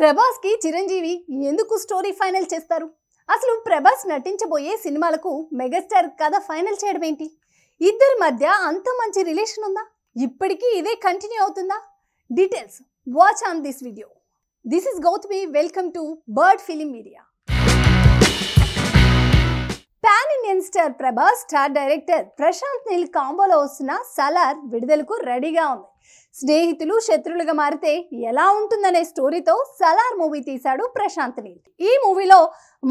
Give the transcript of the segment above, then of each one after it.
ప్రభాస్ కి చిరంజీవి ఎందుకు story final చేస్తారు? అసలు ప్రభాస్ నటించబోయే సినిమాలకు మెగాస్టార్ కథ ఫైనల్ చేయడం ఏంటి? ఇద్దరి మధ్య అంత మంచి రిలేషన్ ఉందా? ఇప్పటికీ ఇదే కంటిన్యూ అవుతుందా? Details watch on this video. This is Gautami. Welcome to Bird Film Media. Pan Indian star Prabhas, star director Prashanth Neel కాంబోలో వస్తున్న సలార్ విడుదలకు రెడీగా ఉంది. స్నేహితులు శత్రులుగా మారితే ఎలా ఉంటుందనే స్టోరీతో సలార్ మూవీ తీశాడు ప్రశాంత్ నీల్. ఈ మూవీలో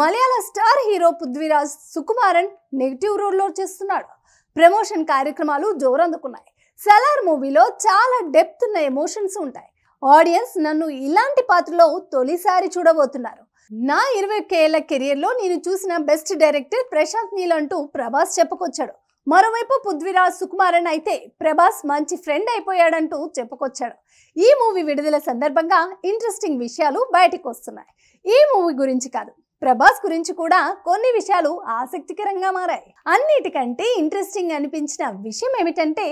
Malayala star hero Prithviraj Sukumaran negative రోల్లో చేస్తున్నాడు. ప్రమోషన్ కార్యక్రమాలు జోరందుకున్నాయి. సలార్ మూవీలో చాలా డెప్త్ ఉన్న ఎమోషన్స్ ఉంటాయి. ఆడియన్స్ నన్ను ఇలాంటి పాత్రలో తొలిసారి చూడబోతున్నారు. నా 21 ఏళ్ల కెరియర్లో నేను చూసిన బెస్ట్ డైరెక్టర్ ప్రశాంత్ నీల్ అంటూ ప్రభాస్ చెప్పుకొచ్చాడు. మరోవైపు పృథ్వీరాజ్ సుకుమారన్ అయితే ప్రభాస్ మంచి ఫ్రెండ్ అయిపోయాడంటూ చెప్పుకొచ్చాడు. ఈ మూవీ విడుదల సందర్భంగా ఇంట్రెస్టింగ్ విషయాలు బయటకు వస్తున్నాయి. ఈ మూవీ గురించి కాదు, ప్రభాస్ గురించి కూడా కొన్ని విషయాలు ఆసక్తికరంగా మారాయి. అన్నిటికంటే ఇంట్రెస్టింగ్ అనిపించిన విషయం ఏమిటంటే,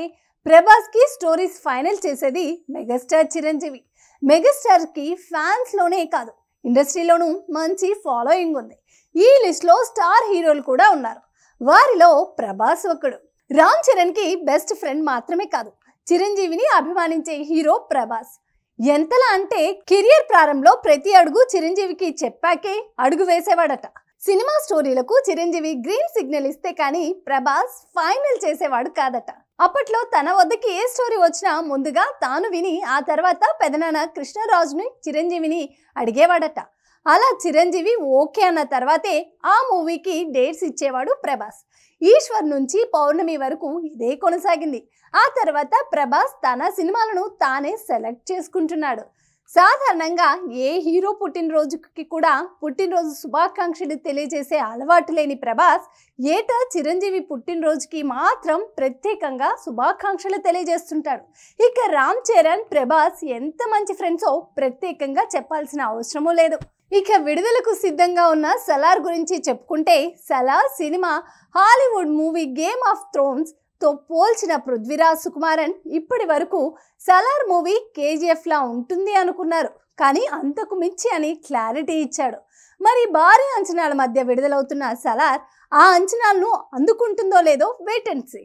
ప్రభాస్ కి స్టోరీస్ ఫైనల్ చేసేది మెగాస్టార్ చిరంజీవి. మెగాస్టార్ కి ఫ్యాన్స్ లోనే కాదు, ఇండస్ట్రీలోనూ మంచి ఫాలోయింగ్ ఉంది. ఈ లిస్ట్ లో స్టార్ హీరోలు కూడా ఉన్నారు. వారిలో ప్రభాస్ ఒకడు. రామ్ చరణ్ కి బెస్ట్ ఫ్రెండ్ మాత్రమే కాదు, చిరంజీవిని అభిమానించే హీరో ప్రభాస్. ఎంతలా అంటే కెరియర్ ప్రారంభంలో ప్రతి అడుగు చిరంజీవికి చెప్పాకే అడుగు వేసేవాడట. సినిమా స్టోరీలకు చిరంజీవి గ్రీన్ సిగ్నల్ ఇస్తే కానీ ప్రభాస్ ఫైనల్ చేసేవాడు కాదట. అప్పట్లో తన వద్దకి ఏ స్టోరీ వచ్చినా ముందుగా తాను విని ఆ తర్వాత పెదనాన్న కృష్ణరాజుని చిరంజీవిని అడిగేవాడట. అలా చిరంజీవి ఓకే అన్న తర్వాతే ఆ మూవీకి డేట్స్ ఇచ్చేవాడు ప్రభాస్. ఈశ్వర్ నుంచి పౌర్ణమి వరకు ఇదే కొనసాగింది. ఆ తర్వాత ప్రభాస్ తన సినిమాలను తానే సెలెక్ట్ చేసుకుంటున్నాడు. సాధారణంగా ఏ హీరో పుట్టినరోజుకి కూడా పుట్టినరోజు శుభాకాంక్షలు తెలియజేసే అలవాటు లేని ప్రభాస్ ఏటా చిరంజీవి పుట్టినరోజుకి మాత్రం ప్రత్యేకంగా శుభాకాంక్షలు తెలియజేస్తుంటాడు. ఇక రామ్ చరణ్, ప్రభాస్ ఎంత మంచి ఫ్రెండ్సో ప్రత్యేకంగా చెప్పాల్సిన అవసరమూ లేదు. ఇక విడుదలకు సిద్ధంగా ఉన్న సలార్ గురించి చెప్పుకుంటే, Salaar cinema Hollywood movie game of Thrones తో పోల్చిన పృథ్వీరాజ్ సుకుమారన్ ఇప్పటి వరకు సలార్ మూవీ KGF లా ఉంటుంది అనుకున్నారు, కానీ అంతకు మించి అని క్లారిటీ ఇచ్చాడు. మరి భారీ అంచనాల మధ్య విడుదలవుతున్న సలార్ ఆ అంచనాలను అందుకుంటుందో లేదో వెయిట్ అండ్ సీ.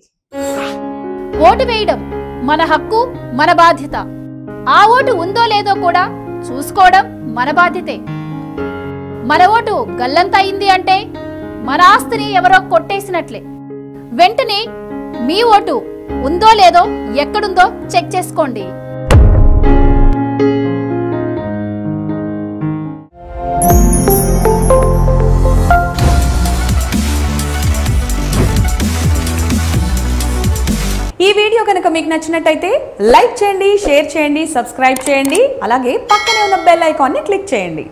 ఓటు వేయడం మన హక్కు, మన బాధ్యత. ఆ ఓటు ఉందో లేదో కూడా చూసుకోవడం మన బాధ్యతే. మన ఓటు గల్లంత అయింది అంటే మన ఆస్తిని ఎవరో కొట్టేసినట్లే. వెంటనే మీ ఓటు ఉందో లేదో ఎక్కడుందో చెక్ చేసుకోండి. ఈ వీడియో కనుక మీకు నచ్చినట్టయితే లైక్ చేయండి, షేర్ చేయండి, సబ్స్క్రైబ్ చేయండి. అలాగే పక్కనే ఉన్న బెల్ ఐకాన్ని క్లిక్ చేయండి.